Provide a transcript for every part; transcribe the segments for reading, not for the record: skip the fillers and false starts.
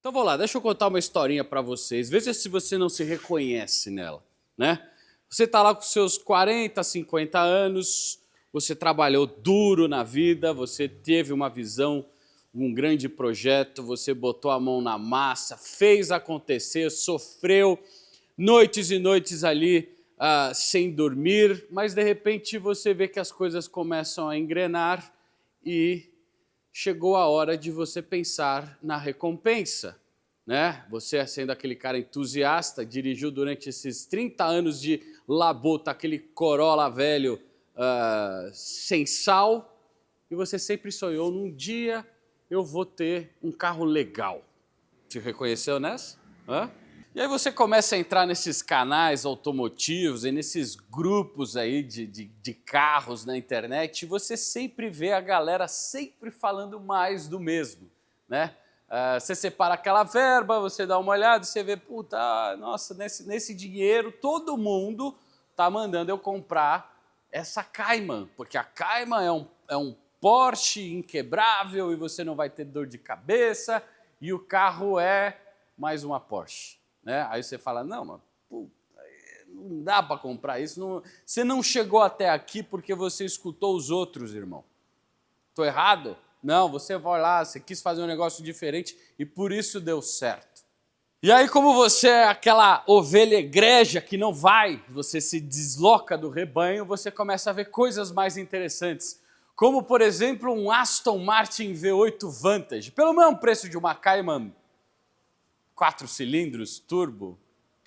Então vou lá, deixa eu contar uma historinha para vocês. Veja se você não se reconhece nela, né? Você está lá com seus 40, 50 anos, você trabalhou duro na vida, você teve uma visão, um grande projeto, você botou a mão na massa, fez acontecer, sofreu noites e noites ali sem dormir, mas de repente você vê que as coisas começam a engrenar e chegou a hora de você pensar na recompensa, né? Você, sendo aquele cara entusiasta, dirigiu durante esses 30 anos de labuta aquele Corolla velho sem sal, e você sempre sonhou, num dia eu vou ter um carro legal. Se reconheceu nessa? Hã? E aí você começa a entrar nesses canais automotivos e nesses grupos aí de carros na internet, e você sempre vê a galera sempre falando mais do mesmo, né? Você separa aquela verba, você dá uma olhada, você vê, puta, nossa, nesse dinheiro todo mundo tá mandando eu comprar essa Cayman, porque a Cayman é um Porsche inquebrável e você não vai ter dor de cabeça, e o carro é mais uma Porsche. Né? Aí você fala, não, mas puta, não dá para comprar isso. Não, você não chegou até aqui porque você escutou os outros, irmão. Estou errado? Não, você vai lá, você quis fazer um negócio diferente e por isso deu certo. E aí, como você é aquela ovelha egrégia que não vai, você se desloca do rebanho, você começa a ver coisas mais interessantes. Como, por exemplo, um Aston Martin V8 Vantage, pelo mesmo preço de uma Cayman 4 cilindros, turbo.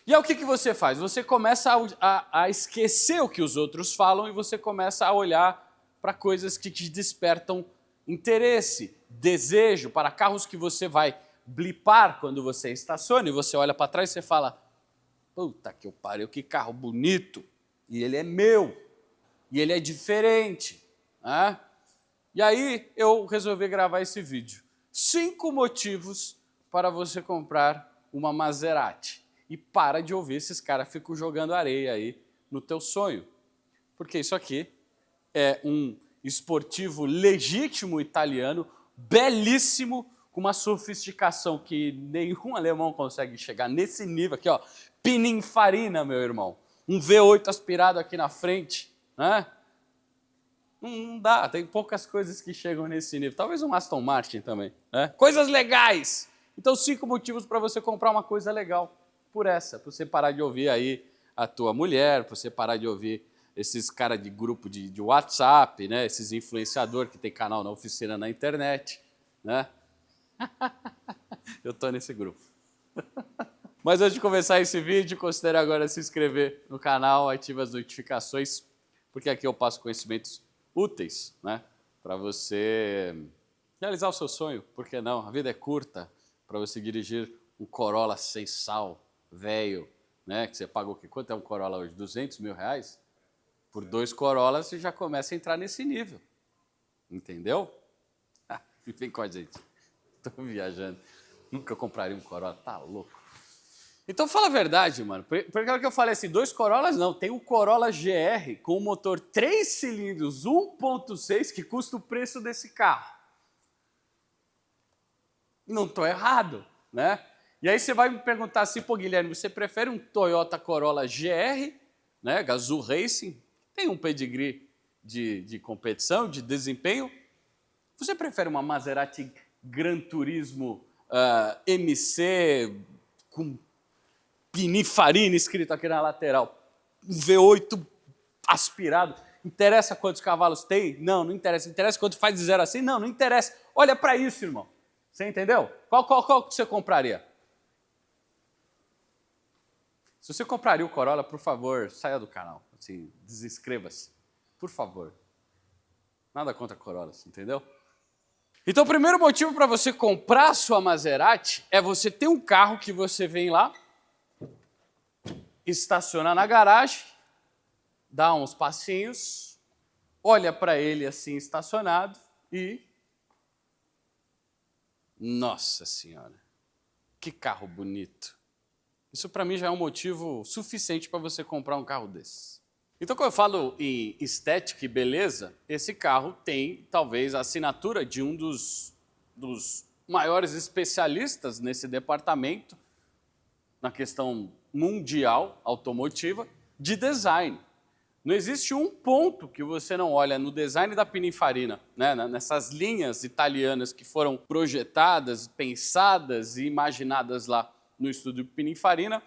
E aí o que você faz? Você começa a esquecer o que os outros falam e você começa a olhar para coisas que te despertam interesse, desejo, para carros que você vai blipar quando você estaciona, e você olha para trás e você fala, puta que eu pariu, que carro bonito, e ele é meu, e ele é diferente. Né? E aí eu resolvi gravar esse vídeo. 5 motivos para você comprar uma Maserati. E para de ouvir esses caras ficam jogando areia aí no teu sonho. Porque isso aqui é um esportivo legítimo italiano, belíssimo, com uma sofisticação que nenhum alemão consegue chegar nesse nível aqui, ó. Pininfarina, meu irmão. Um V8 aspirado aqui na frente, né? Não dá, tem poucas coisas que chegam nesse nível. Talvez um Aston Martin também, né? Coisas legais! Então, 5 motivos para você comprar uma coisa legal por essa, para você parar de ouvir aí a tua mulher, para você parar de ouvir esses caras de grupo de WhatsApp, né? Esses influenciadores que tem canal na oficina na internet, né? Eu tô nesse grupo. Mas antes de começar esse vídeo, considere agora se inscrever no canal, ative as notificações, porque aqui eu passo conhecimentos úteis, né? Para você realizar o seu sonho, por que não? A vida é curta para você dirigir um Corolla sem sal, velho, né? Que você pagou, quanto é um Corolla hoje? 200 mil reais? Por 2 Corollas você já começa a entrar nesse nível, entendeu? Vem com a gente, estou viajando, nunca compraria um Corolla, tá louco. Então fala a verdade, mano, porque a hora que eu falei assim, 2 Corollas não, tem o Corolla GR com o motor 3 cilindros 1.6 que custa o preço desse carro. Não estou errado, né? E aí você vai me perguntar assim, pô, Guilherme, você prefere um Toyota Corolla GR, né, Gazoo Racing, tem um pedigree de competição, de desempenho? Você prefere uma Maserati Gran Turismo MC com Pininfarina escrito aqui na lateral, um V8 aspirado? Interessa quantos cavalos tem? Não, não interessa. Interessa quanto faz de 0 a 100? Não, não interessa. Olha para isso, irmão. Você entendeu? Qual que você compraria? Se você compraria o Corolla, por favor, saia do canal. Assim, desinscreva-se. Por favor. Nada contra Corolla, entendeu? Então, o primeiro motivo para você comprar a sua Maserati é você ter um carro que você vem lá, estaciona na garagem, dá uns passinhos, olha para ele assim estacionado e... Nossa Senhora, que carro bonito. Isso para mim já é um motivo suficiente para você comprar um carro desses. Então, quando eu falo em estética e beleza, esse carro tem talvez a assinatura de um dos maiores especialistas nesse departamento, na questão mundial automotiva, de design. Não existe um ponto que você não olha no design da Pininfarina, né, nessas linhas italianas que foram projetadas, pensadas e imaginadas lá no estúdio Pininfarina,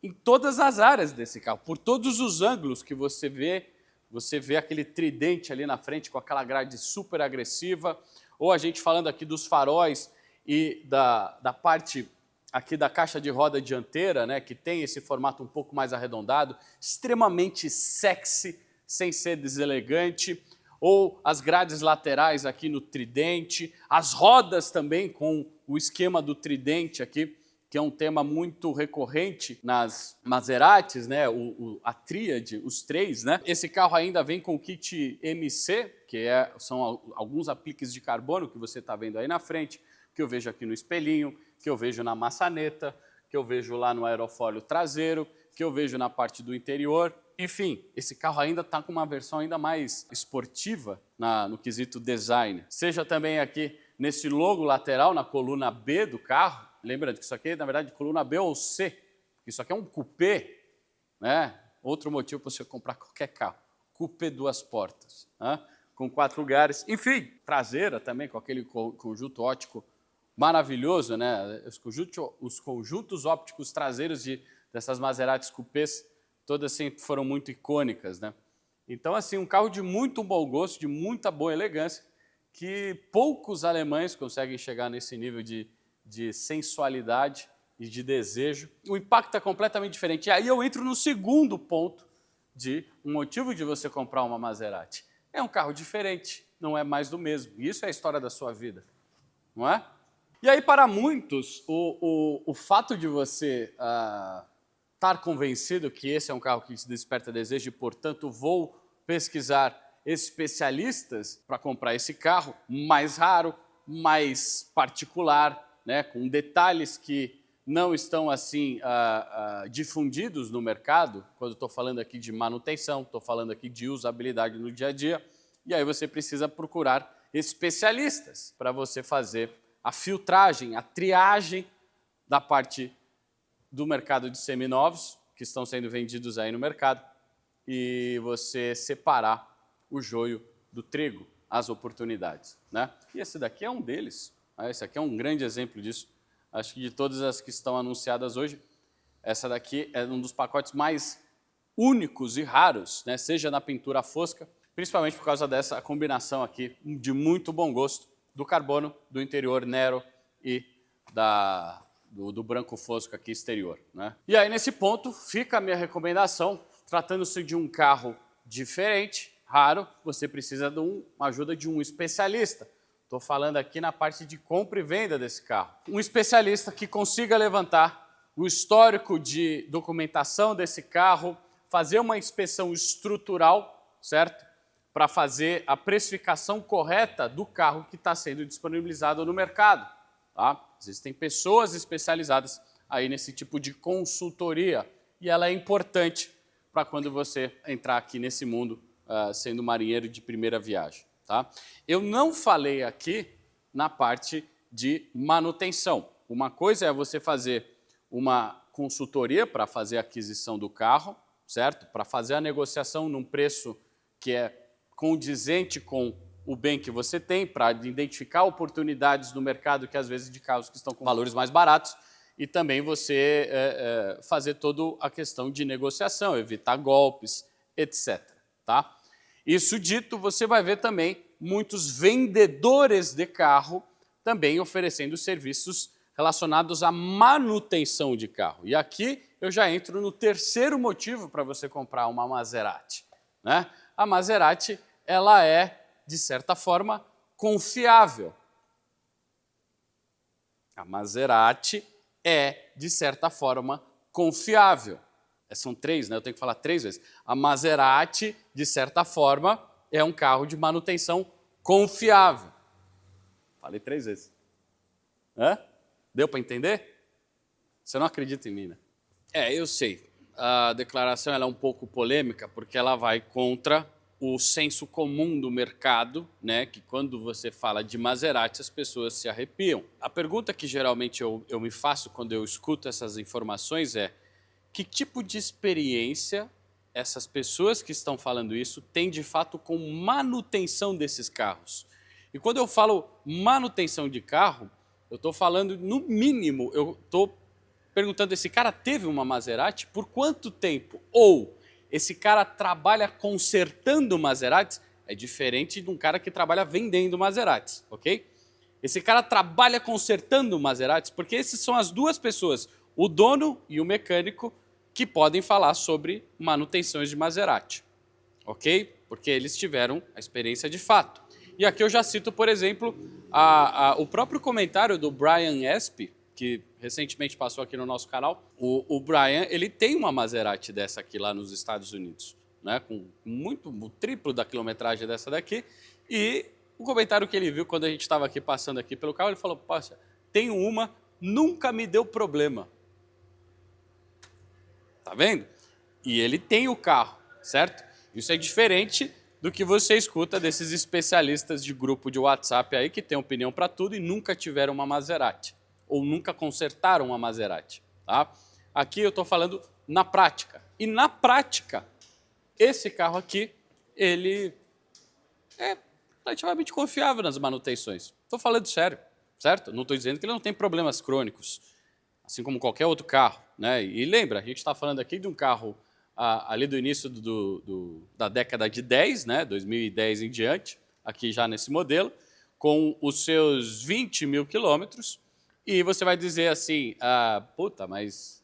em todas as áreas desse carro, por todos os ângulos que você vê aquele tridente ali na frente com aquela grade super agressiva, ou a gente falando aqui dos faróis e da parte aqui da caixa de roda dianteira, né, que tem esse formato um pouco mais arredondado, extremamente sexy, sem ser deselegante, ou as grades laterais aqui no tridente, as rodas também com o esquema do tridente aqui, que é um tema muito recorrente nas Maseratis, né, a tríade, os três, né? Esse carro ainda vem com o kit MC, que são alguns apliques de carbono que você está vendo aí na frente, que eu vejo aqui no espelhinho, que eu vejo na maçaneta, que eu vejo lá no aerofólio traseiro, que eu vejo na parte do interior. Enfim, esse carro ainda está com uma versão ainda mais esportiva no quesito design. Seja também aqui nesse logo lateral, na coluna B do carro. Lembrando que isso aqui, na verdade, coluna B ou C. Isso aqui é um coupé, né? Outro motivo para você comprar qualquer carro. Coupé 2 portas, né? Com 4 lugares. Enfim, traseira também, com aquele conjunto óptico maravilhoso, né? Os conjuntos ópticos traseiros dessas Maseratis coupés, todas sempre foram muito icônicas, né? Então, assim, um carro de muito bom gosto, de muita boa elegância, que poucos alemães conseguem chegar nesse nível de sensualidade e de desejo. O impacto é completamente diferente. E aí eu entro no segundo ponto de um motivo de você comprar uma Maserati. É um carro diferente, não é mais do mesmo. E isso é a história da sua vida, não é? E aí, para muitos, o fato de você estar convencido que esse é um carro que te desperta desejo e, portanto, vou pesquisar especialistas para comprar esse carro mais raro, mais particular, né, com detalhes que não estão assim difundidos no mercado, quando estou falando aqui de manutenção, estou falando aqui de usabilidade no dia a dia, e aí você precisa procurar especialistas para você fazer a filtragem, a triagem da parte do mercado de seminovos, que estão sendo vendidos aí no mercado, e você separar o joio do trigo, as oportunidades, né? E esse daqui é um deles. Esse aqui é um grande exemplo disso. Acho que de todas as que estão anunciadas hoje, essa daqui é um dos pacotes mais únicos e raros, né? Seja na pintura fosca, principalmente por causa dessa combinação aqui de muito bom gosto do carbono, do interior Nero e do branco fosco aqui exterior, né? E aí, nesse ponto, fica a minha recomendação. Tratando-se de um carro diferente, raro, você precisa de uma ajuda de um especialista. Estou falando aqui na parte de compra e venda desse carro. Um especialista que consiga levantar o histórico de documentação desse carro, fazer uma inspeção estrutural, certo? Para fazer a precificação correta do carro que está sendo disponibilizado no mercado. Tá? Existem pessoas especializadas aí nesse tipo de consultoria e ela é importante para quando você entrar aqui nesse mundo sendo marinheiro de primeira viagem. Tá? Eu não falei aqui na parte de manutenção. Uma coisa é você fazer uma consultoria para fazer a aquisição do carro, certo? Para fazer a negociação num preço que é condizente com o bem que você tem, para identificar oportunidades no mercado que às vezes de carros que estão com valores mais baratos e também você fazer toda a questão de negociação, evitar golpes, etc. Tá? Isso dito, você vai ver também muitos vendedores de carro também oferecendo serviços relacionados à manutenção de carro. E aqui eu já entro no terceiro motivo para você comprar uma Maserati, né? A Maserati, ela é, de certa forma, confiável. A Maserati é, de certa forma, confiável. São três, né? Eu tenho que falar 3 vezes. A Maserati, de certa forma, é um carro de manutenção confiável. Falei 3 vezes. Hã? Deu para entender? Você não acredita em mim, né? Eu sei. A declaração ela é um pouco polêmica porque ela vai contra o senso comum do mercado, né, que quando você fala de Maserati, as pessoas se arrepiam. A pergunta que geralmente eu me faço quando eu escuto essas informações é: que tipo de experiência essas pessoas que estão falando isso têm de fato com manutenção desses carros? E quando eu falo manutenção de carro, eu estou falando, no mínimo, eu estou perguntando: esse cara teve uma Maserati por quanto tempo? Ou esse cara trabalha consertando Maseratis? É diferente de um cara que trabalha vendendo Maseratis, ok? Esse cara trabalha consertando Maseratis porque essas são as duas pessoas, o dono e o mecânico, que podem falar sobre manutenções de Maserati, ok? Porque eles tiveram a experiência de fato. E aqui eu já cito, por exemplo, o próprio comentário do Brian Esp, que recentemente passou aqui no nosso canal. O Brian, ele tem uma Maserati dessa aqui lá nos Estados Unidos, né, com o triplo da quilometragem dessa daqui, e o comentário que ele viu quando a gente estava aqui passando aqui pelo carro, ele falou: poxa, tenho uma, nunca me deu problema. Tá vendo? E ele tem o carro, certo? Isso é diferente do que você escuta desses especialistas de grupo de WhatsApp aí que tem opinião para tudo e nunca tiveram uma Maserati, ou nunca consertaram uma Maserati, tá? Aqui eu estou falando na prática. E na prática, esse carro aqui, ele é relativamente confiável nas manutenções. Estou falando sério, certo? Não estou dizendo que ele não tem problemas crônicos, assim como qualquer outro carro, né? E lembra, a gente está falando aqui de um carro ali do início da década de 10, né? 2010 em diante, aqui já nesse modelo, com os seus 20 mil quilômetros. E você vai dizer assim: puta, mas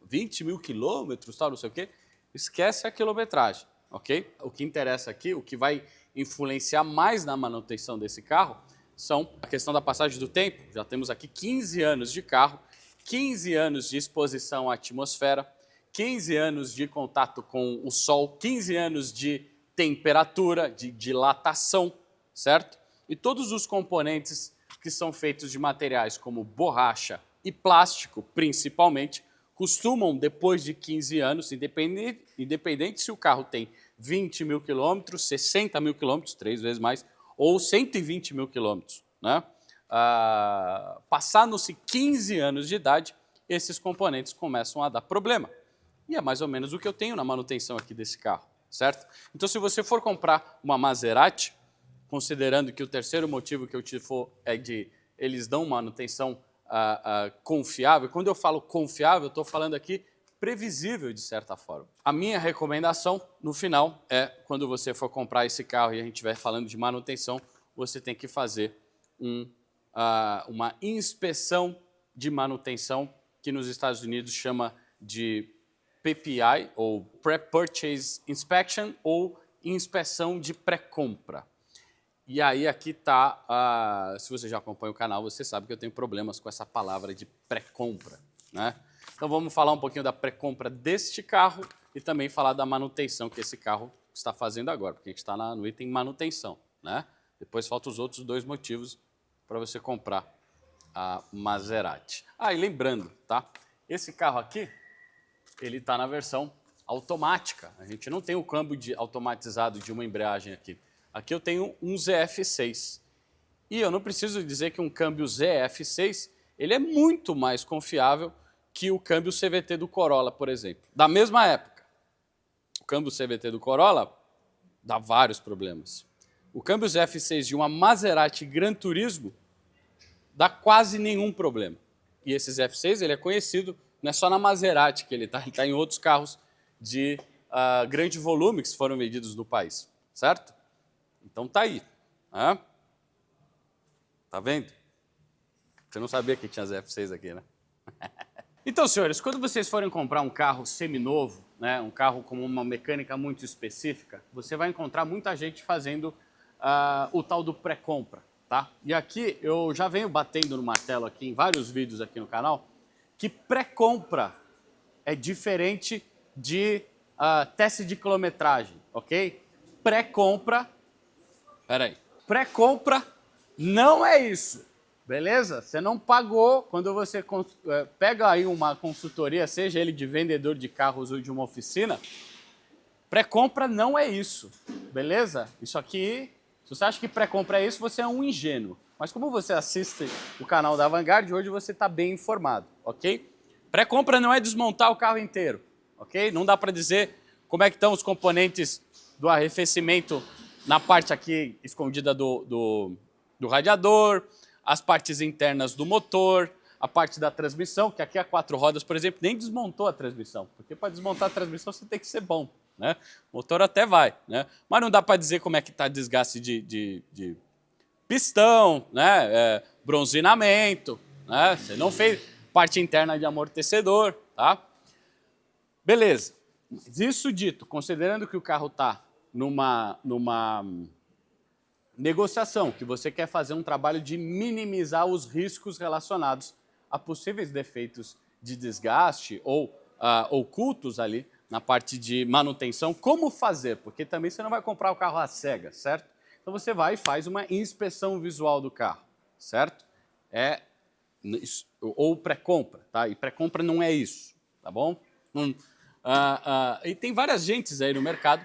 20 mil quilômetros, tal, não sei o quê. Esquece a quilometragem, ok? O que interessa aqui, o que vai influenciar mais na manutenção desse carro, são a questão da passagem do tempo. Já temos aqui 15 anos de carro, 15 anos de exposição à atmosfera, 15 anos de contato com o sol, 15 anos de temperatura, de dilatação, certo? E todos os componentes que são feitos de materiais como borracha e plástico, principalmente, costumam, depois de 15 anos, independente se o carro tem 20 mil quilômetros, 60 mil quilômetros, 3 vezes mais, ou 120 mil quilômetros, né? Passando-se 15 anos de idade, esses componentes começam a dar problema. E é mais ou menos o que eu tenho na manutenção aqui desse carro, certo? Então, se você for comprar uma Maserati, considerando que o terceiro motivo que eu te for é de eles dão manutenção confiável. Quando eu falo confiável, eu estou falando aqui previsível, de certa forma. A minha recomendação, no final, é quando você for comprar esse carro e a gente estiver falando de manutenção, você tem que fazer uma inspeção de manutenção, que nos Estados Unidos chama de PPI, ou Pre-Purchase Inspection, ou inspeção de pré-compra. E aí aqui está, se você já acompanha o canal, você sabe que eu tenho problemas com essa palavra de pré-compra, né? Então vamos falar um pouquinho da pré-compra deste carro e também falar da manutenção que esse carro está fazendo agora, porque a gente está no item manutenção, né? Depois faltam os outros dois motivos para você comprar a Maserati. E lembrando, tá? Esse carro aqui, ele está na versão automática. A gente não tem o câmbio automatizado de uma embreagem aqui. Aqui eu tenho um ZF6. E eu não preciso dizer que um câmbio ZF6 ele é muito mais confiável que o câmbio CVT do Corolla, por exemplo. Da mesma época. O câmbio CVT do Corolla dá vários problemas. O câmbio ZF6 de uma Maserati Gran Turismo dá quase nenhum problema. E esse ZF6 ele é conhecido, não é só na Maserati que ele está em outros carros de grande volume que foram vendidos no país, certo? Então tá aí. Tá vendo? Você não sabia que tinha ZF6 aqui, né? Então, senhores, quando vocês forem comprar um carro seminovo, né, um carro com uma mecânica muito específica, você vai encontrar muita gente fazendo o tal do pré-compra, tá? E aqui eu já venho batendo no martelo aqui em vários vídeos aqui no canal que pré-compra é diferente de teste de quilometragem, ok? Pré-compra, pré-compra não é isso. Beleza? Você não pagou quando você pega aí uma consultoria, seja ele de vendedor de carros ou de uma oficina, Pré-compra não é isso, beleza? Isso aqui, se você acha que pré-compra é isso, você é um ingênuo. Mas como você assiste o canal da Vanguard, hoje você está bem informado, ok? Pré-compra não é desmontar o carro inteiro, ok? Não dá para dizer como é que estão os componentes do arrefecimento na parte aqui escondida do radiador, as partes internas do motor, a parte da transmissão, que aqui a 4 rodas, por exemplo, nem desmontou a transmissão, porque para desmontar a transmissão você tem que ser bom, né? O motor até vai, né? Mas não dá para dizer como é que está desgaste de pistão, né? Bronzinamento, né? Você não fez parte interna de amortecedor, tá? Beleza. Isso dito, considerando que o carro está numa negociação, que você quer fazer um trabalho de minimizar os riscos relacionados a possíveis defeitos de desgaste ou ocultos ali na parte de manutenção, como fazer? Porque também você não vai comprar o carro às cegas, certo? Então você vai e faz uma inspeção visual do carro, certo? Ou pré-compra, tá? E pré-compra não é isso, tá bom? E tem várias gentes aí no mercado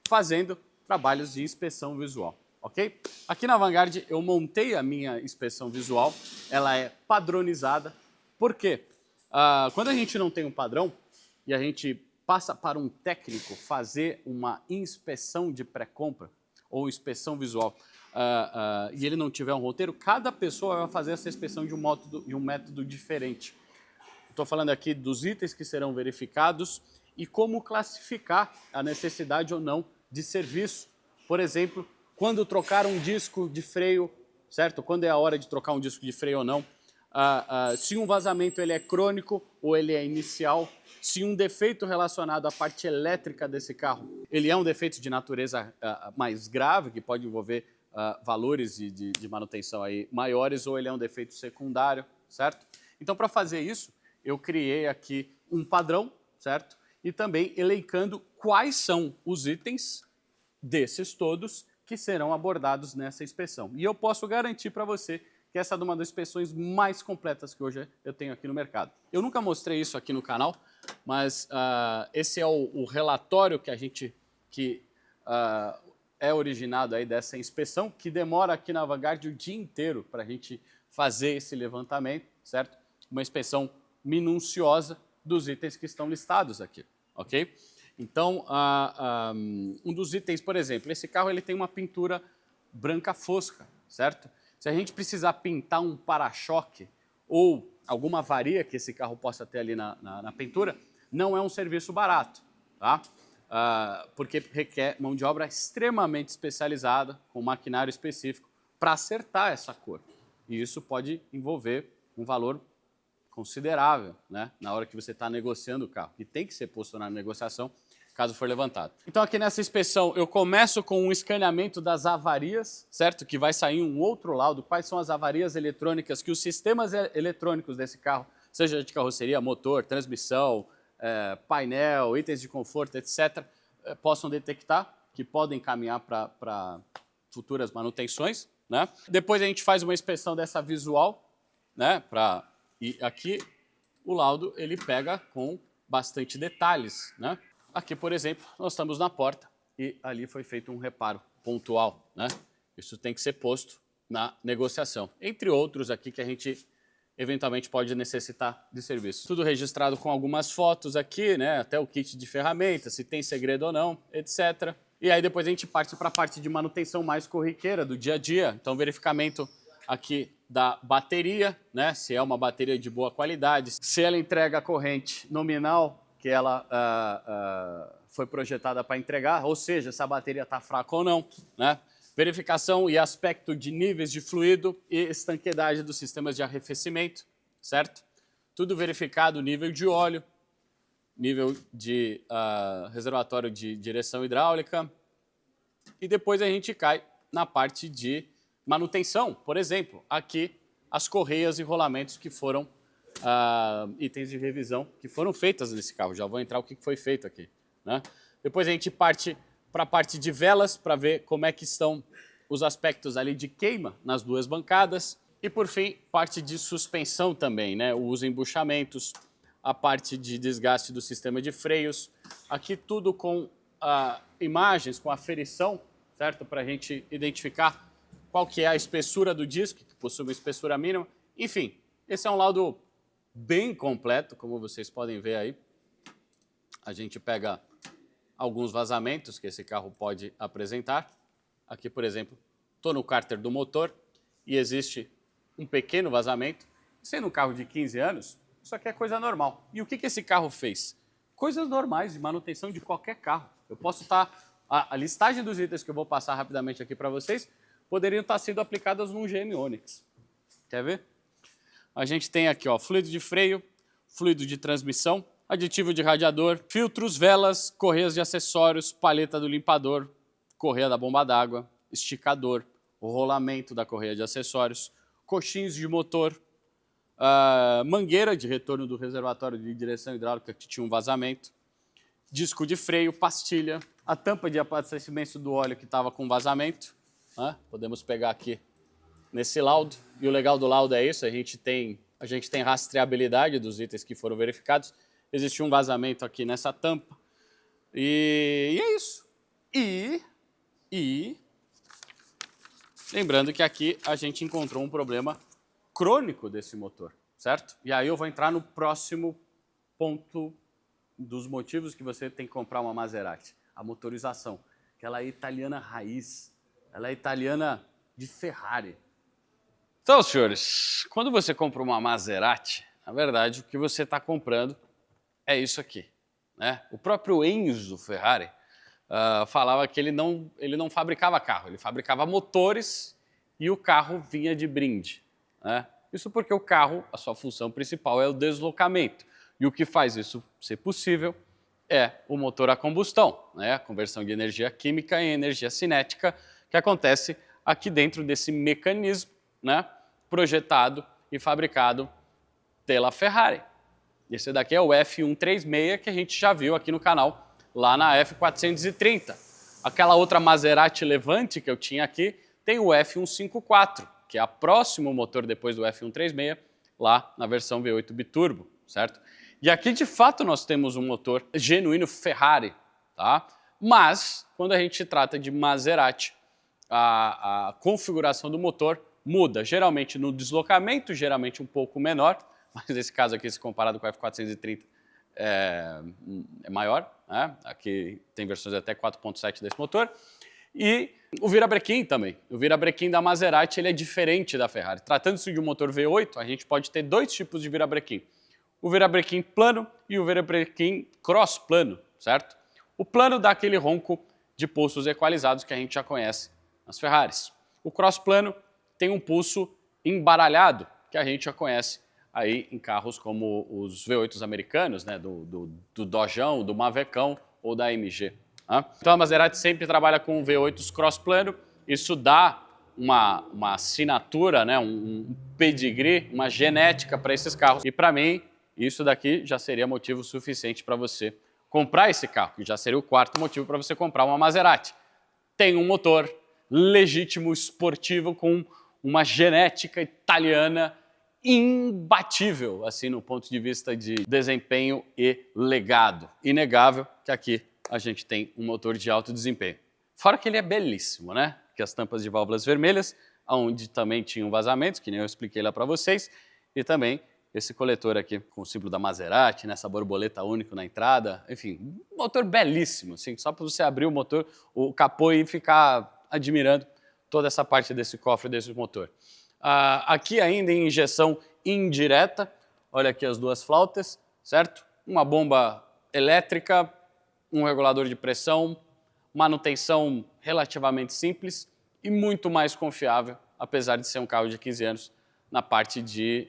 fazendo trabalhos de inspeção visual, ok? Aqui na Vanguard eu montei a minha inspeção visual, ela é padronizada. Por quê? Quando a gente não tem um padrão e a gente passa para um técnico fazer uma inspeção de pré-compra ou inspeção visual e ele não tiver um roteiro, cada pessoa vai fazer essa inspeção de um método diferente. Estou falando aqui dos itens que serão verificados e como classificar a necessidade ou não de serviço. Por exemplo, quando trocar um disco de freio, certo? Quando é a hora de trocar um disco de freio ou não. Se um vazamento ele é crônico ou ele é inicial. Se um defeito relacionado à parte elétrica desse carro, ele é um defeito de natureza mais grave, que pode envolver valores de manutenção aí maiores, ou ele é um defeito secundário, certo? Então, para fazer isso, eu criei aqui um padrão, certo? E também elencando quais são os itens desses todos que serão abordados nessa inspeção. E eu posso garantir para você que essa é uma das inspeções mais completas que hoje eu tenho aqui no mercado. Eu nunca mostrei isso aqui no canal, mas esse é o relatório que é originado aí dessa inspeção, que demora aqui na Vanguard o dia inteiro para a gente fazer esse levantamento, certo? Uma inspeção minuciosa dos itens que estão listados aqui, ok? Então, um dos itens, por exemplo, esse carro ele tem uma pintura branca fosca, certo? Se a gente precisar pintar um para-choque ou alguma avaria que esse carro possa ter ali na pintura, não é um serviço barato, tá? Porque requer mão de obra extremamente especializada, com maquinário específico, para acertar essa cor. E isso pode envolver um valor considerável, né, na hora que você está negociando o carro, e tem que ser posto na negociação caso for levantado. Então aqui nessa inspeção eu começo com um escaneamento das avarias, certo? Que vai sair um outro laudo, quais são as avarias eletrônicas que os sistemas eletrônicos desse carro, seja de carroceria, motor, transmissão, painel, itens de conforto, etc., possam detectar, que podem caminhar para futuras manutenções, né? Depois a gente faz uma inspeção dessa visual, né? E aqui o laudo ele pega com bastante detalhes, né? Aqui, por exemplo, nós estamos na porta e ali foi feito um reparo pontual, né? Isso tem que ser posto na negociação, entre outros aqui que a gente eventualmente pode necessitar de serviço. Tudo registrado com algumas fotos aqui, né? Até o kit de ferramentas, se tem segredo ou não, etc. E aí depois a gente parte para a parte de manutenção mais corriqueira do dia a dia. Então, verificamento aqui da bateria, né? Se é uma bateria de boa qualidade, se ela entrega a corrente nominal que ela foi projetada para entregar, ou seja, se a bateria está fraca ou não, né? Verificação e aspecto de níveis de fluido e estanqueidade dos sistemas de arrefecimento, certo? Tudo verificado, nível de óleo, nível de reservatório de direção hidráulica, e depois a gente cai na parte de manutenção, por exemplo, aqui as correias e rolamentos que foram itens de revisão que foram feitas nesse carro. Já vou entrar o que foi feito aqui, né? Depois a gente parte para a parte de velas para ver como é que estão os aspectos ali de queima nas duas bancadas. E por fim, parte de suspensão também, né? Os embuchamentos, a parte de desgaste do sistema de freios. Aqui tudo com imagens com aferição, certo? Para a gente identificar qual que é a espessura do disco, que possui uma espessura mínima. Enfim, esse é um laudo bem completo, como vocês podem ver aí. A gente pega alguns vazamentos que esse carro pode apresentar. Aqui, por exemplo, estou no cárter do motor e existe um pequeno vazamento. Sendo um carro de 15 anos, isso aqui é coisa normal. E o que esse carro fez? Coisas normais de manutenção de qualquer carro. Eu posso estar... A listagem dos itens que eu vou passar rapidamente aqui para vocês poderiam estar sendo aplicadas num GM Onix. Quer ver? A gente tem aqui, ó, fluido de freio, fluido de transmissão, aditivo de radiador, filtros, velas, correias de acessórios, paleta do limpador, correia da bomba d'água, esticador, o rolamento da correia de acessórios, coxins de motor, mangueira de retorno do reservatório de direção hidráulica que tinha um vazamento, disco de freio, pastilha, a tampa de abastecimento do óleo que estava com vazamento. Podemos pegar aqui nesse laudo. E o legal do laudo é isso, a gente tem rastreabilidade dos itens que foram verificados. Existe um vazamento aqui nessa tampa. E é isso. E lembrando que aqui a gente encontrou um problema crônico desse motor, certo? E aí eu vou entrar no próximo ponto dos motivos que você tem que comprar uma Maserati. A motorização, que ela é italiana raiz, ela é italiana de Ferrari. Então, senhores, quando você compra uma Maserati, na verdade, o que você está comprando é isso aqui, né? O próprio Enzo Ferrari falava que ele não fabricava carro, ele fabricava motores e o carro vinha de brinde, né? Isso porque o carro, a sua função principal é o deslocamento. E o que faz isso ser possível é o motor a combustão, né? A conversão de energia química em energia cinética que acontece aqui dentro desse mecanismo, né? Projetado e fabricado pela Ferrari. Esse daqui é o F136 que a gente já viu aqui no canal, lá na F430. Aquela outra Maserati Levante que eu tinha aqui tem o F154, que é o próximo motor depois do F136, lá na versão V8 biturbo, certo? E aqui, de fato, nós temos um motor genuíno Ferrari, tá? Mas, quando a gente trata de Maserati, a configuração do motor muda, geralmente no deslocamento, geralmente um pouco menor, mas nesse caso aqui, se comparado com o F430, é maior, né? Aqui tem versões até 4.7 desse motor. E o virabrequim também. O virabrequim da Maserati ele é diferente da Ferrari. Tratando-se de um motor V8, a gente pode ter dois tipos de virabrequim. O virabrequim plano e o virabrequim cross-plano, certo? O plano dá aquele ronco de pulsos equalizados que a gente já conhece nas Ferraris. O cross-plano tem um pulso embaralhado, que a gente já conhece aí em carros como os V8s americanos, né? do Dodgeão, do Mavecão ou da AMG. Então a Maserati sempre trabalha com V8s cross-plano, isso dá uma assinatura, né? um pedigree, uma genética para esses carros. E para mim, isso daqui já seria motivo suficiente para você comprar esse carro, que já seria o quarto motivo para você comprar uma Maserati. Tem um motor legítimo, esportivo, com uma genética italiana imbatível, assim, no ponto de vista de desempenho e legado. Inegável que aqui a gente tem um motor de alto desempenho. Fora que ele é belíssimo, né? Que as tampas de válvulas vermelhas, onde também tinham vazamentos, que nem eu expliquei lá para vocês, e também esse coletor aqui com o símbolo da Maserati, nessa borboleta única na entrada, enfim, um motor belíssimo, assim, só para você abrir o motor, o capô e ficar admirando toda essa parte desse cofre, desse motor. Aqui ainda em injeção indireta, olha aqui as duas flautas, certo? Uma bomba elétrica, um regulador de pressão, manutenção relativamente simples e muito mais confiável, apesar de ser um carro de 15 anos, na parte de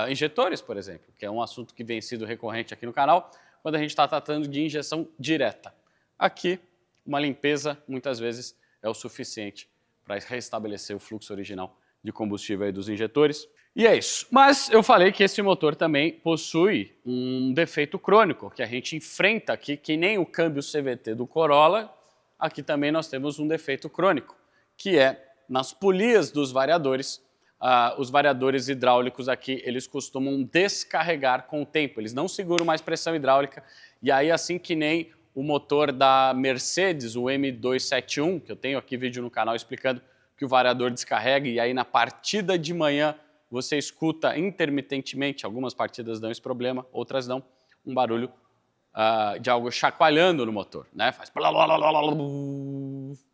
injetores, por exemplo, que é um assunto que vem sido recorrente aqui no canal, quando a gente está tratando de injeção direta. Aqui, uma limpeza, muitas vezes, é o suficiente para restabelecer o fluxo original de combustível aí dos injetores. E é isso. Mas eu falei que esse motor também possui um defeito crônico, que a gente enfrenta aqui, que nem o câmbio CVT do Corolla, aqui também nós temos um defeito crônico, que é nas polias dos variadores. Os variadores hidráulicos aqui, eles costumam descarregar com o tempo, eles não seguram mais pressão hidráulica, e aí assim que nem o motor da Mercedes, o M271, que eu tenho aqui vídeo no canal explicando que o variador descarrega e aí na partida de manhã você escuta intermitentemente, algumas partidas dão esse problema, outras não, um barulho de algo chacoalhando no motor, né? Faz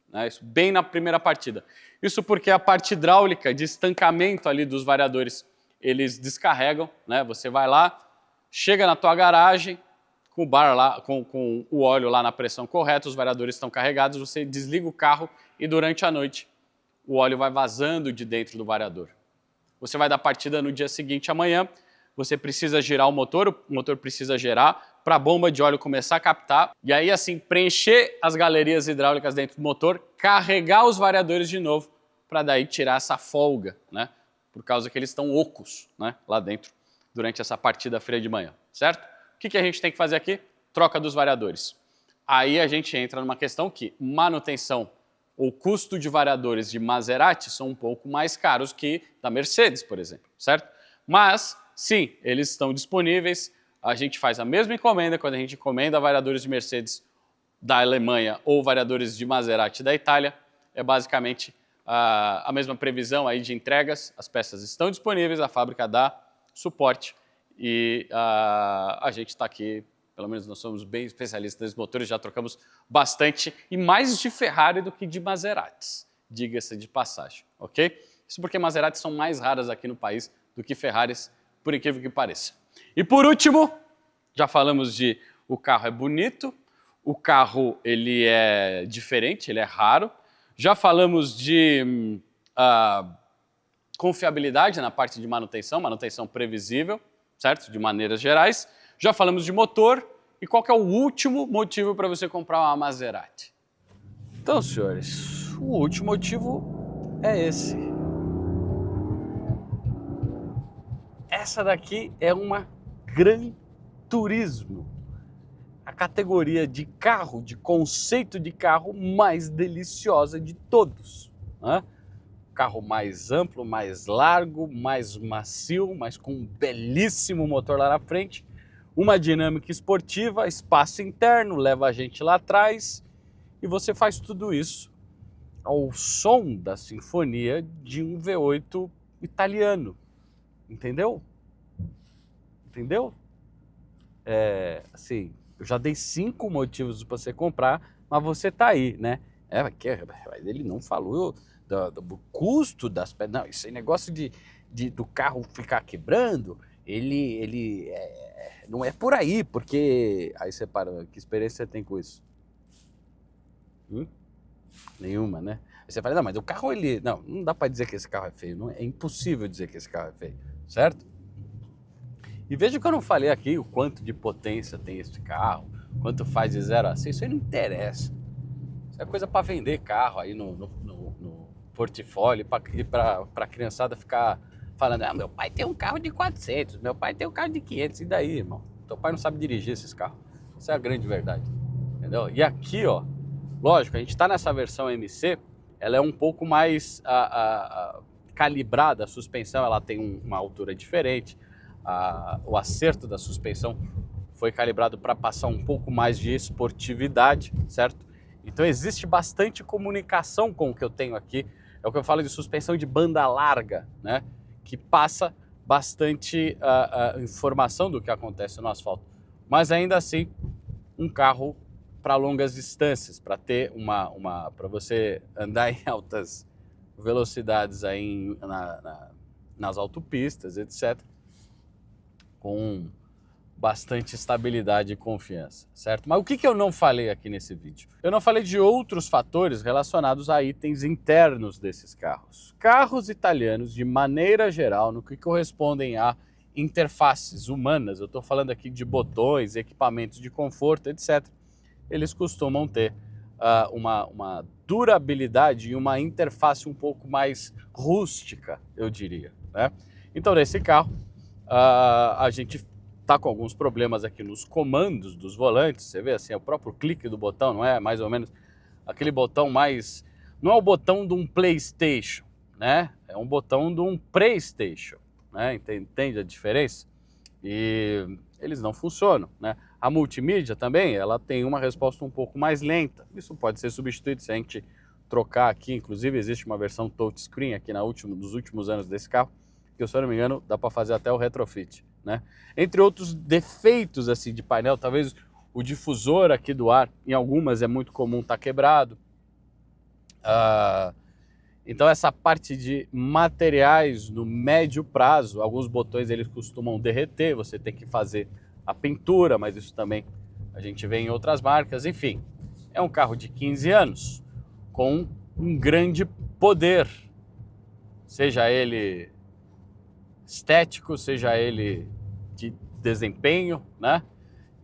né? Isso bem na primeira partida. Isso porque a parte hidráulica de estancamento ali dos variadores, eles descarregam, né? Você vai lá, chega na tua garagem, com o bar lá, com o óleo lá na pressão correta, os variadores estão carregados, você desliga o carro e durante a noite o óleo vai vazando de dentro do variador. Você vai dar partida no dia seguinte, amanhã, você precisa girar o motor precisa gerar para a bomba de óleo começar a captar e aí assim preencher as galerias hidráulicas dentro do motor, carregar os variadores de novo para daí tirar essa folga, né? Por causa que eles estão ocos, né? Lá dentro durante essa partida fria de manhã, certo? O que a gente tem que fazer aqui? Troca dos variadores. Aí a gente entra numa questão que manutenção ou custo de variadores de Maserati são um pouco mais caros que da Mercedes, por exemplo, certo? Mas, sim, eles estão disponíveis, a gente faz a mesma encomenda, quando a gente encomenda variadores de Mercedes da Alemanha ou variadores de Maserati da Itália, é basicamente a mesma previsão aí de entregas, as peças estão disponíveis, a fábrica dá suporte e a gente está aqui, pelo menos nós somos bem especialistas nesses motores, já trocamos bastante e mais de Ferrari do que de Maseratis, diga-se de passagem, ok? Isso porque Maseratis são mais raras aqui no país do que Ferraris, por incrível que pareça. E por último, já falamos de o carro é bonito, o carro ele é diferente, ele é raro, já falamos de confiabilidade na parte de manutenção previsível, certo? De maneiras gerais. Já falamos de motor e qual que é o último motivo para você comprar uma Maserati? Então, senhores, o último motivo é esse. Essa daqui é uma Gran Turismo, a categoria de carro, de conceito de carro mais deliciosa de todos, né? Carro mais amplo, mais largo, mais macio, mas com um belíssimo motor lá na frente, uma dinâmica esportiva, espaço interno, leva a gente lá atrás e você faz tudo isso ao som da sinfonia de um V8 italiano, entendeu? Entendeu? Assim, eu já dei 5 motivos para você comprar, mas você tá aí, né? Mas ele não falou do custo das peças. Não, esse negócio do carro ficar quebrando, ele não é por aí, porque... Aí você para, que experiência você tem com isso? Nenhuma, né? Aí você fala, não, mas o carro ele... Não dá para dizer que esse carro é feio, é impossível dizer que esse carro é feio, certo? E veja que eu não falei aqui o quanto de potência tem esse carro, quanto faz de 0 a 100, isso aí não interessa. Isso é coisa para vender carro aí no portfólio, para a criançada ficar falando, meu pai tem um carro de 400, meu pai tem um carro de 500, e daí, irmão? Teu pai não sabe dirigir esses carros. Essa é a grande verdade, entendeu? E aqui, ó, lógico, a gente está nessa versão MC, ela é um pouco mais calibrada, a suspensão ela tem uma altura diferente, o acerto da suspensão foi calibrado para passar um pouco mais de esportividade, certo? Então existe bastante comunicação com o que eu tenho aqui, é o que eu falo de suspensão de banda larga, né? Que passa bastante informação do que acontece no asfalto, mas ainda assim um carro para longas distâncias, para ter para você andar em altas velocidades aí nas autopistas, etc., com bastante estabilidade e confiança, certo? Mas o que eu não falei aqui nesse vídeo? Eu não falei de outros fatores relacionados a itens internos desses carros. Carros italianos, de maneira geral, no que correspondem a interfaces humanas, eu estou falando aqui de botões, equipamentos de conforto, etc., eles costumam ter uma durabilidade e uma interface um pouco mais rústica, eu diria, né? Então, nesse carro, a gente tá com alguns problemas aqui nos comandos dos volantes, você vê assim, é o próprio clique do botão, não é mais ou menos aquele botão mais... Não é o botão de um PlayStation, né? É um botão de um PlayStation, né? Entende a diferença? e eles não funcionam, né? A multimídia também, ela tem uma resposta um pouco mais lenta. Isso pode ser substituído se a gente trocar aqui. Inclusive existe uma versão touchscreen aqui nos últimos anos desse carro, que, se eu não me engano, dá para fazer até o retrofit, né? Entre outros defeitos assim de painel, talvez o difusor aqui do ar, em algumas é muito comum estar quebrado. Então essa parte de materiais no médio prazo, alguns botões eles costumam derreter, você tem que fazer a pintura, mas isso também a gente vê em outras marcas. Enfim, é um carro de 15 anos com um grande poder, seja ele estético, seja ele de desempenho, né?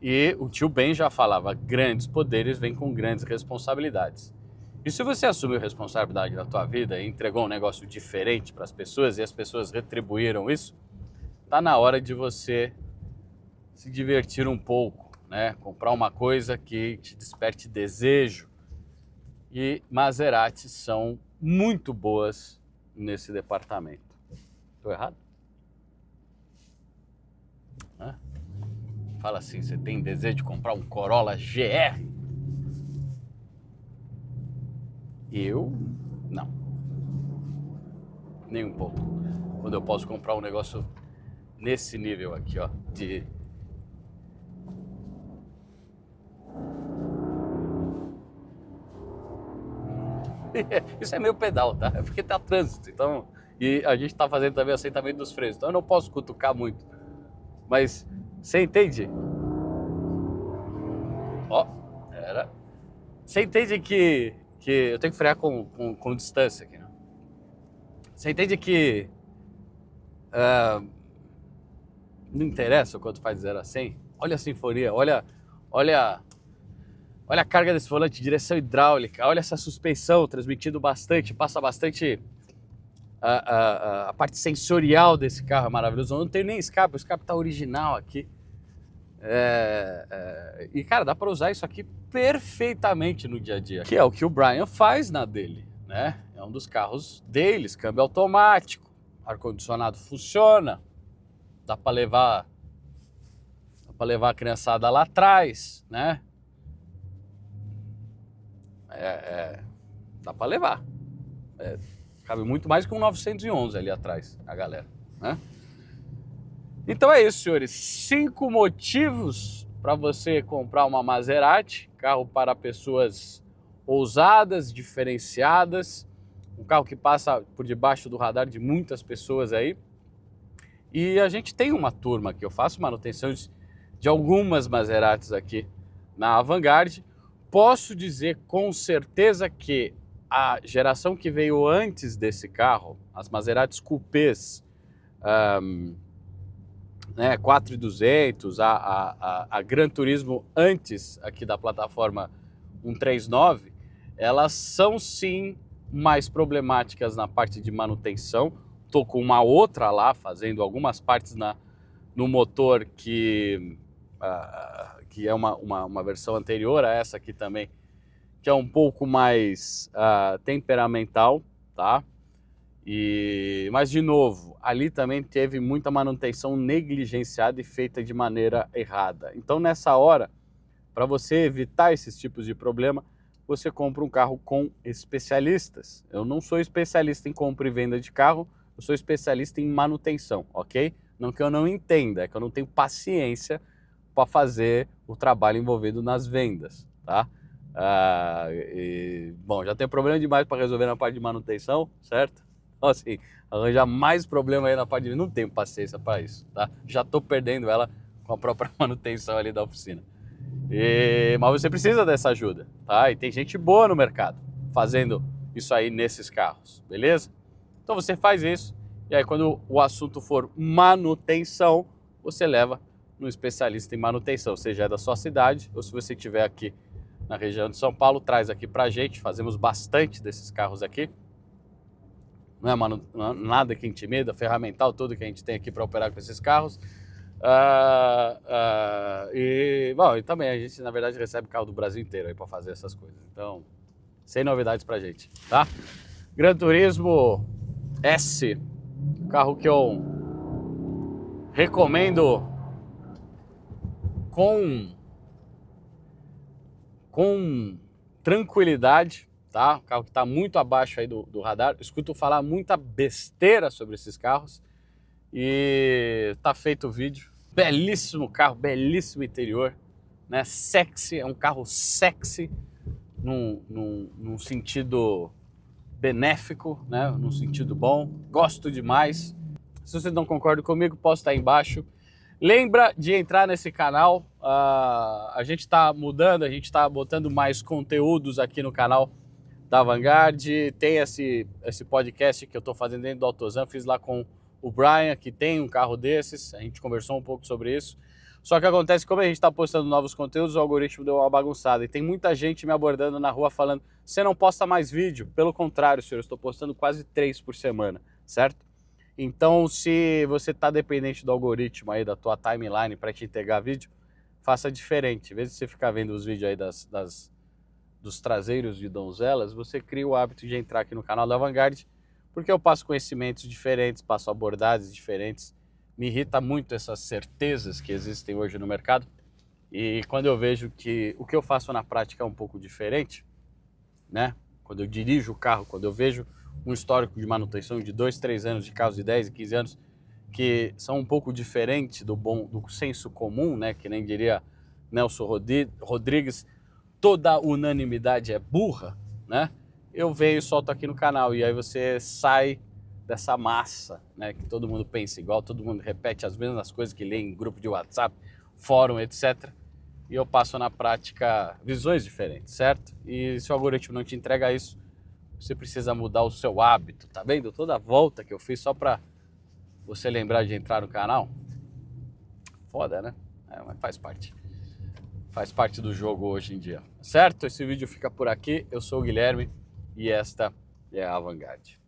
E o tio Ben já falava, grandes poderes vêm com grandes responsabilidades. E se você assumiu a responsabilidade da tua vida e entregou um negócio diferente para as pessoas e as pessoas retribuíram isso, tá na hora de você se divertir um pouco, né? Comprar uma coisa que te desperte desejo. E Maseratis são muito boas nesse departamento. Estou errado? Fala assim, você tem desejo de comprar um Corolla GR? Eu, não. Nem um pouco. Quando eu posso comprar um negócio nesse nível aqui, ó, de... Isso é meio pedal, tá? É porque tá trânsito, então... E a gente tá fazendo também assentamento dos freios, então eu não posso cutucar muito. Mas, você entende? Ó, era... Você entende que eu tenho que frear com distância aqui, né? Você entende que não interessa o quanto faz de 0 a 100? Olha a sinfonia, olha a carga desse volante, direção hidráulica, olha essa suspensão transmitindo bastante, passa bastante a parte sensorial desse carro, é maravilhoso. Eu não tenho nem escape, o escape tá original aqui. E cara, dá para usar isso aqui perfeitamente no dia a dia, que é o que o Brian faz na dele, né? É um dos carros deles, câmbio automático, ar-condicionado funciona, dá para levar a criançada lá atrás, né? Dá para levar, cabe muito mais que um 911 ali atrás, a galera, né? Então é isso, senhores. 5 motivos para você comprar uma Maserati, carro para pessoas ousadas, diferenciadas, um carro que passa por debaixo do radar de muitas pessoas aí. E a gente tem uma turma que eu faço manutenção de algumas Maseratis aqui na Avantgarde. Posso dizer com certeza que a geração que veio antes desse carro, as Maseratis Coupés, né, 4.200, a Gran Turismo antes aqui da plataforma 139, elas são sim mais problemáticas na parte de manutenção. Tô com uma outra lá fazendo algumas partes no motor que é uma versão anterior a essa aqui também, que é um pouco mais temperamental, tá? Mas, de novo, ali também teve muita manutenção negligenciada e feita de maneira errada. Então, nessa hora, para você evitar esses tipos de problema, você compra um carro com especialistas. Eu não sou especialista em compra e venda de carro, eu sou especialista em manutenção, ok? Não que eu não entenda, é que eu não tenho paciência para fazer o trabalho envolvido nas vendas, tá? Bom, já tem problema demais para resolver na parte de manutenção, certo? Então, assim, arranjar mais problema aí na parte de... Não tenho paciência para isso, tá? Já tô perdendo ela com a própria manutenção ali da oficina. Mas você precisa dessa ajuda, tá? E tem gente boa no mercado fazendo isso aí nesses carros, beleza? Então você faz isso, e aí quando o assunto for manutenção, você leva no especialista em manutenção, seja da sua cidade, ou se você estiver aqui na região de São Paulo, traz aqui pra gente, fazemos bastante desses carros aqui. Não é nada que intimida, ferramental todo que a gente tem aqui para operar com esses carros. E também a gente, na verdade, recebe carro do Brasil inteiro aí para fazer essas coisas. Então, sem novidades pra gente, tá? Gran Turismo S, carro que eu recomendo com tranquilidade, tá? Um carro que está muito abaixo aí do radar. Eu escuto falar muita besteira sobre esses carros e tá feito o vídeo. Belíssimo carro, belíssimo interior, né? Sexy, é um carro sexy num sentido benéfico, né? Num sentido bom. Gosto demais. Se você não concorda comigo, posta aí embaixo. Lembra de entrar nesse canal, a gente está mudando, a gente está botando mais conteúdos aqui no canal da Vanguard. Tem esse podcast que eu estou fazendo dentro do Autozan, fiz lá com o Brian, que tem um carro desses, a gente conversou um pouco sobre isso. Só que acontece, como a gente está postando novos conteúdos, o algoritmo deu uma bagunçada. E tem muita gente me abordando na rua falando, você não posta mais vídeo? Pelo contrário, senhor, eu estou postando quase 3 por semana, certo? Então, se você está dependente do algoritmo aí, da tua timeline para te entregar vídeo, faça diferente. Em vez de você ficar vendo os vídeos aí dos traseiros de donzelas, você cria o hábito de entrar aqui no canal da Vanguard, porque eu passo conhecimentos diferentes, passo abordagens diferentes. Me irrita muito essas certezas que existem hoje no mercado. E quando eu vejo que o que eu faço na prática é um pouco diferente, né? Quando eu dirijo o carro, quando eu vejo um histórico de manutenção de 2, 3 anos de carros de 10 e 15 anos que são um pouco diferentes do senso comum, né? Que nem diria Nelson Rodrigues, toda unanimidade é burra, né? Eu venho e solto aqui no canal e aí você sai dessa massa, né? Que todo mundo pensa igual, todo mundo repete as mesmas coisas que lê em grupo de WhatsApp, fórum, etc. E eu passo na prática visões diferentes, certo? E se o algoritmo não te entrega isso, você precisa mudar o seu hábito, tá vendo? Toda a volta que eu fiz só para você lembrar de entrar no canal. Foda, né? Mas faz parte. Faz parte do jogo hoje em dia, certo? Esse vídeo fica por aqui. Eu sou o Guilherme e esta é a Vanguard.